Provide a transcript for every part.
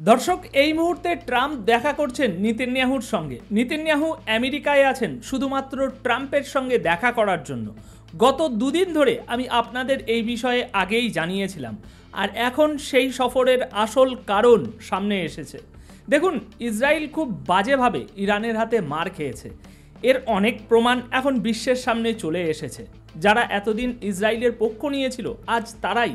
দর্শক, এই মুহূর্তে ট্রাম্প দেখা করছেন নেতানিয়াহুর সঙ্গে। নেতানিয়াহু আমেরিকায় আছেন শুধুমাত্র ট্রাম্পের সঙ্গে দেখা করার জন্য। গত দুদিন ধরে আমি আপনাদের এই বিষয়ে আগেই জানিয়েছিলাম, আর এখন সেই সফরের আসল কারণ সামনে এসেছে। দেখুন, ইসরায়েল খুব বাজেভাবে ইরানের হাতে মার খেয়েছে। এর অনেক প্রমাণ এখন বিশ্বের সামনে চলে এসেছে। যারা এতদিন ইসরায়েলের পক্ষ নিয়েছিল, আজ তারাই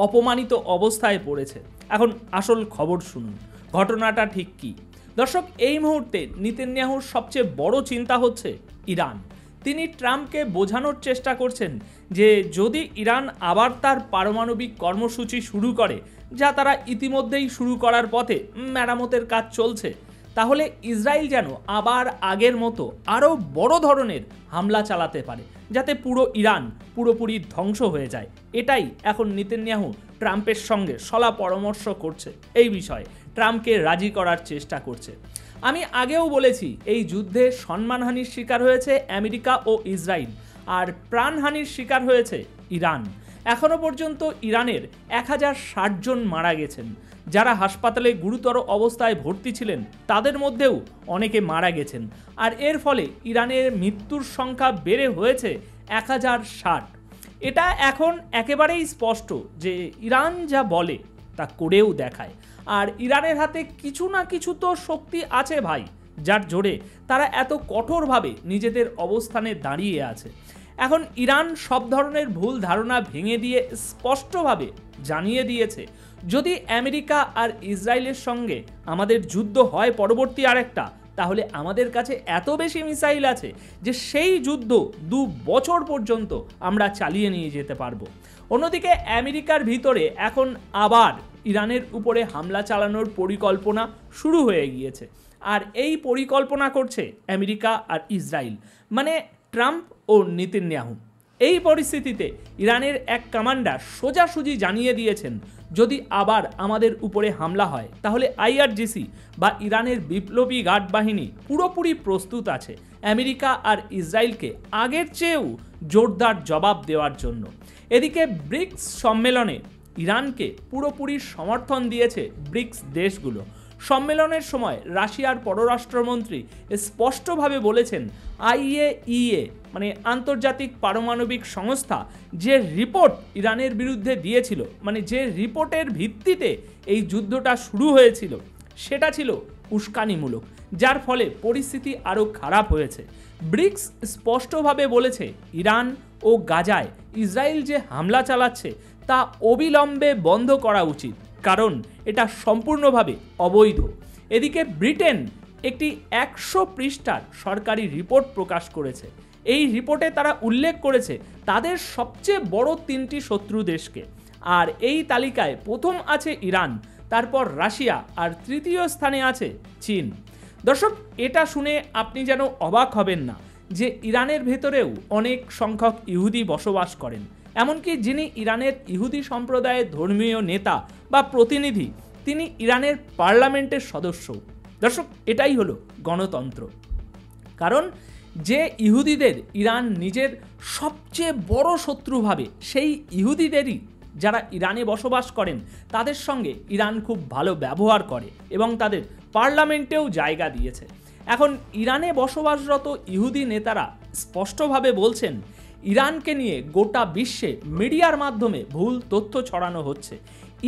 অপমানিত অবস্থায় পড়েছে। এখন আসল খবর শুনুন, ঘটনাটা ঠিক কি। দর্শক, এই মুহূর্তে নেতানিয়াহুর সবচেয়ে বড় চিন্তা হচ্ছে ইরান। তিনি ট্রাম্পকে বোঝানোর চেষ্টা করছেন যে যদি ইরান আবার তার পারমাণবিক কর্মসূচি শুরু করে, যা তারা ইতিমধ্যেই শুরু করার পথে, মেরামতের কাজ চলছে, তাহলে ইসরায়েল যেন আবার আগের মতো আরও বড় ধরনের হামলা চালাতে পারে, যাতে পুরো ইরান পুরোপুরি ধ্বংস হয়ে যায়। এটাই এখন নেতানিয়াহু ট্রাম্পের সঙ্গে সলা পরামর্শ করছে। এই বিষয়ে ট্রাম্পকে রাজি করার চেষ্টা করছে। আমি আগেও বলেছি, এই যুদ্ধে সম্মানহানির শিকার হয়েছে আমেরিকা ও ইসরায়েল, আর প্রাণহানির শিকার হয়েছে ইরান। এখনও পর্যন্ত ইরানের 1060 জন মারা গেছেন। যারা হাসপাতালে গুরুতর অবস্থায় ভর্তি ছিলেন, তাদের মধ্যেও অনেকে মারা গেছেন। আর এর ফলে ইরানের মৃত্যুর সংখ্যা বেড়ে হয়েছে 1060। এটা এখন একেবারেই স্পষ্ট যে ইরান যা বলে তা করেও দেখায়। আর ইরানের হাতে কিছু না কিছু তো শক্তি আছে ভাই, যার জোরে তারা এত কঠোরভাবে নিজেদের অবস্থানে দাঁড়িয়ে আছে। এখন ইরান সব ধরনের ভুল ধারণা ভেঙে দিয়ে স্পষ্টভাবে জানিয়ে দিয়েছে, যদি আমেরিকা আর ইসরায়েলের সঙ্গে আমাদের যুদ্ধ হয় পরবর্তী আরেকটা, তাহলে আমাদের কাছে এত বেশি মিসাইল আছে যে সেই যুদ্ধ 2 বছর পর্যন্ত আমরা চালিয়ে নিয়ে যেতে পারবো। অন্যদিকে আমেরিকার ভিতরে এখন আবার ইরানের উপরে হামলা চালানোর পরিকল্পনা শুরু হয়ে গিয়েছে। আর এই পরিকল্পনা করছে আমেরিকা আর ইসরায়েল, মানে ট্রাম্প ও নেতানিয়াহু। এই পরিস্থিতিতে ইরানের এক কমান্ডার সোজাসুজি জানিয়ে দিয়েছেন, যদি আবার আমাদের উপরে হামলা হয়, তাহলে আইআরজিসি বা ইরানের বিপ্লবী গার্ড বাহিনী পুরোপুরি প্রস্তুত আছে আমেরিকা আর ইসরায়েলকে আগের চেয়েও জোরদার জবাব দেওয়ার জন্য। এদিকে ব্রিক্স সম্মেলনে ইরানকে পুরোপুরি সমর্থন দিয়েছে ব্রিক্স দেশগুলো। সম্মেলনের সময় রাশিয়ার পররাষ্ট্রমন্ত্রী স্পষ্টভাবে বলেছেন, আইএইএ মানে আন্তর্জাতিক পারমাণবিক সংস্থা যে রিপোর্ট ইরানের বিরুদ্ধে দিয়েছিল, মানে যে রিপোর্টের ভিত্তিতে এই যুদ্ধটা শুরু হয়েছিল, সেটা ছিল উস্কানিমূলক, যার ফলে পরিস্থিতি আরও খারাপ হয়েছে। ব্রিক্স স্পষ্টভাবে বলেছে, ইরান ও গাজায় ইসরায়েল যে হামলা চালাচ্ছে তা অবিলম্বে বন্ধ করা উচিত, কারণ এটা সম্পূর্ণভাবে অবৈধ। এদিকে ব্রিটেন একটি 100 পৃষ্ঠার সরকারি রিপোর্ট প্রকাশ করেছে। এই রিপোর্টে তারা উল্লেখ করেছে তাদের সবচেয়ে বড় 3টি শত্রু দেশকে, আর এই তালিকায় প্রথম আছে ইরান, তারপর রাশিয়া, আর তৃতীয় স্থানে আছে চীন। দর্শক, এটা শুনে আপনি যেন অবাক হবেন না যে ইরানের ভেতরেও অনেক সংখ্যক ইহুদি বসবাস করেন। এমনকি যিনি ইরানের ইহুদি সম্প্রদায়ের ধর্মীয় নেতা বা প্রতিনিধি, তিনি ইরানের পার্লামেন্টের সদস্য। দর্শক, এটাই হলো গণতন্ত্র। কারণ যে ইহুদিদের ইরান নিজের সবচেয়ে বড় শত্রু ভাবে, সেই ইহুদিদেরই যারা ইরানে বসবাস করেন, তাদের সঙ্গে ইরান খুব ভালো ব্যবহার করে এবং তাদের পার্লামেন্টেও জায়গা দিয়েছে। এখন ইরানে বসবাসরত ইহুদি নেতারা স্পষ্টভাবে বলছেন, ইরানকে নিয়ে গোটা বিশ্বে মিডিয়ার মাধ্যমে ভুল তথ্য ছড়ানো হচ্ছে।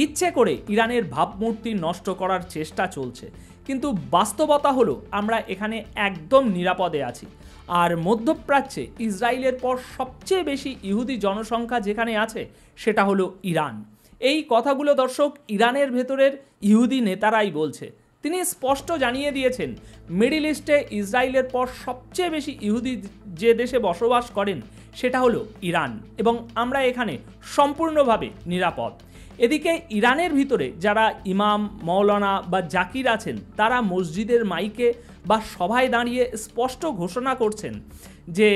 ইচ্ছে করে ইরানের ভাবমূর্তি নষ্ট করার চেষ্টা চলছে, কিন্তু বাস্তবতা হলো আমরা এখানে একদম নিরাপদে আছি। আর মধ্যপ্রাচ্যে ইসরায়েলের পর সবচেয়ে বেশি ইহুদি জনসংখ্যা যেখানে আছে, সেটা হলো ইরান। এই কথাগুলো দর্শক ইরানের ভেতরের ইহুদি নেতারাই বলছে। তিনি স্পষ্ট জানিয়ে দিয়েছেন, মিডল ইস্টে ইসরায়েলের পর সবচেয়ে বেশি ইহুদি যে দেশে বসবাস করেন, সেটা হলো ইরান, এবং আমরা এখানে সম্পূর্ণভাবে নিরাপদ। এদিকে ইরানের ভিতরে যারা ইমাম, মৌলানা বা জাকির আছেন, তারা মসজিদের মাইকে বা সভায় দাঁড়িয়ে স্পষ্ট ঘোষণা করছেন যে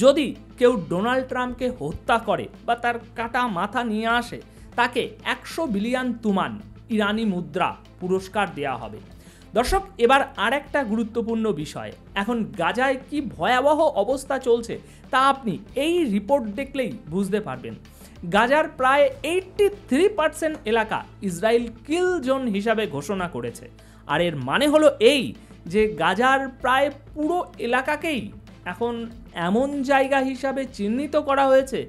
যদি কেউ ডোনাল্ড ট্রাম্পকে হত্যা করে বা তার কাটা মাথা নিয়ে আসে, তাকে 100 বিলিয়ন তুমান ইরানি মুদ্রা পুরস্কার দেওয়া হবে। দর্শক, এবার আরেকটা গুরুত্বপূর্ণ বিষয়, এখন গাজায় কি ভয়াবহ অবস্থা চলছে তা আপনি এই রিপোর্ট দেখলেই বুঝতে পারবেন। গাজার প্রায় 83% এলাকা ইসরায়েল কিল জোন হিসাবে ঘোষণা করেছে। আর এর মানে হলো এই যে গাজার প্রায় পুরো এলাকাকেই এখন এমন জায়গা হিসাবে চিহ্নিত করা হয়েছে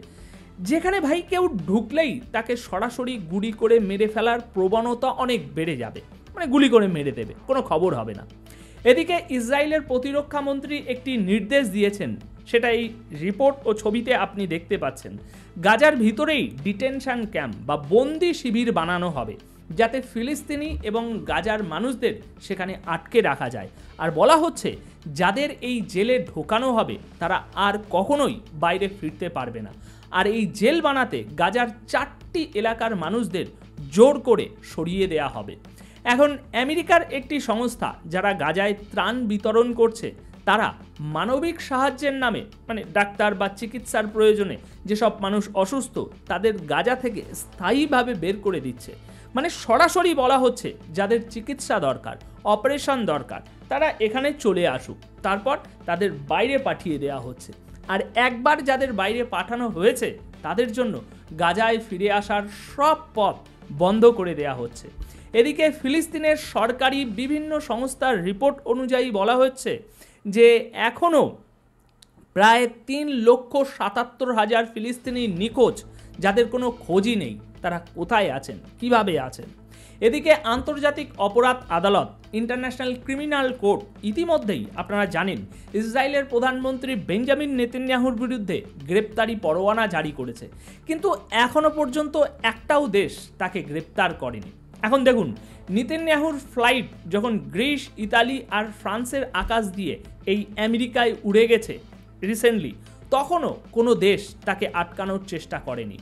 যেখানে ভাই কেউ ঢুকলেই তাকে সরাসরি গুলি করে মেরে ফেলার প্রবণতা অনেক বেড়ে যাবে, মানে গুলি করে মেরে দেবে, কোনো খবর হবে না। এদিকে ইসরায়েলের প্রতিরক্ষা মন্ত্রী একটি নির্দেশ দিয়েছেন, সেটা এই রিপোর্ট ও ছবিতে আপনি দেখতে পাচ্ছেন। গাজার ভিতরেই ডিটেনশন ক্যাম্প বা বন্দি শিবির বানানো হবে যাতে ফিলিস্তিনি এবং গাজার মানুষদের সেখানে আটকে রাখা যায়। আর বলা হচ্ছে যাদের এই জেলে ঢোকানো হবে তারা আর কখনোই বাইরে ফিরতে পারবে না। আর এই জেল বানাতে গাজার 4টি এলাকার মানুষদের জোর করে সরিয়ে দেয়া হবে। এখন আমেরিকার একটি সংস্থা যারা গাজায় ত্রাণ বিতরণ করছে তারা মানবিক সাহায্যের নামে, মানে ডাক্তার বা চিকিৎসার প্রয়োজনে যেসব মানুষ অসুস্থ তাদের গাজা থেকে স্থায়ীভাবে বের করে দিচ্ছে। মানে সরাসরি বলা হচ্ছে যাদের চিকিৎসা দরকার, অপারেশন দরকার, তারা এখানে চলে আসুক, তারপর তাদের বাইরে পাঠিয়ে দেওয়া হচ্ছে। আর একবার যাদের বাইরে পাঠানো হয়েছে তাদের জন্য গাজায় ফিরে আসার সব পথ বন্ধ করে দেওয়া হচ্ছে। এদিকে ফিলিস্তিনের সরকারি বিভিন্ন সংস্থার রিপোর্ট অনুযায়ী বলা হচ্ছে যে এখনও প্রায় 3,77,000 ফিলিস্তিনি নিখোঁজ, যাদের কোনো খোঁজই নেই, তারা কোথায় আছেন, কিভাবে আছেন। এদিকে আন্তর্জাতিক অপরাধ আদালত ইন্টারন্যাশনাল ক্রিমিনাল কোর্ট ইতিমধ্যেই আপনারা জানেন ইসরায়েলের প্রধানমন্ত্রী বেঞ্জামিন নেতানিয়াহুর বিরুদ্ধে গ্রেপ্তারি পরোয়ানা জারি করেছে, কিন্তু এখনো পর্যন্ত একটাও দেশ তাকে গ্রেপ্তার করেনি। এখন দেখুন, নেতানিয়াহুর ফ্লাইট যখন গ্রিস, ইতালি আর ফ্রান্সের আকাশ দিয়ে এই আমেরিকায় উড়ে গেছে রিসেন্টলি, তখনও কোনো দেশ তাকে আটকানোর চেষ্টা করেনি।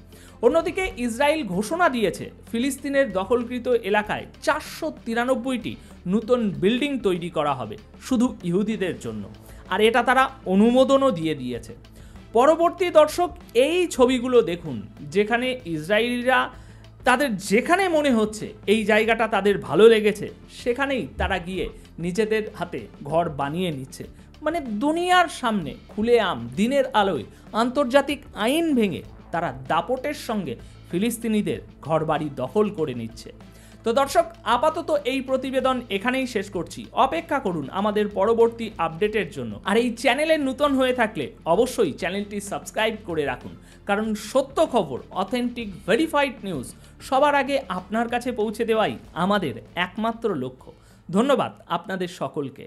অন্যদিকে ইসরায়েল ঘোষণা দিয়েছে ফিলিস্তিনের দখলকৃত এলাকায় 493টি নতুন বিল্ডিং তৈরি করা হবে শুধু ইহুদিদের জন্য, আর এটা তারা অনুমোদনও দিয়ে দিয়েছে। পরবর্তী দর্শক, এই ছবিগুলো দেখুন যেখানে ইসরায়েলিরা তাদের যেখানে মনে হচ্ছে এই জায়গাটা তাদের ভালো লেগেছে সেখানেই তারা গিয়ে নিজেদের হাতে ঘর বানিয়ে নিচ্ছে। মানে দুনিয়ার সামনে খুলেআম দিনের আলোয় আন্তর্জাতিক আইন ভেঙে তারা দাপটের সঙ্গে ফিলিস্তিনিদের ঘরবাড়ি দখল করে নিচ্ছে। তো দর্শক, আপাতত এই প্রতিবেদন এখানেই শেষ করছি। অপেক্ষা করুন আমাদের পরবর্তী আপডেটের জন্য। আর এই চ্যানেলে নতুন হয়ে থাকলে অবশ্যই চ্যানেলটি সাবস্ক্রাইব করে রাখুন, কারণ সত্য খবর, অথেন্টিক ভেরিফাইড নিউজ সবার আগে আপনার কাছে পৌঁছে দেওয়াই আমাদের একমাত্র লক্ষ্য। ধন্যবাদ আপনাদের সকলকে।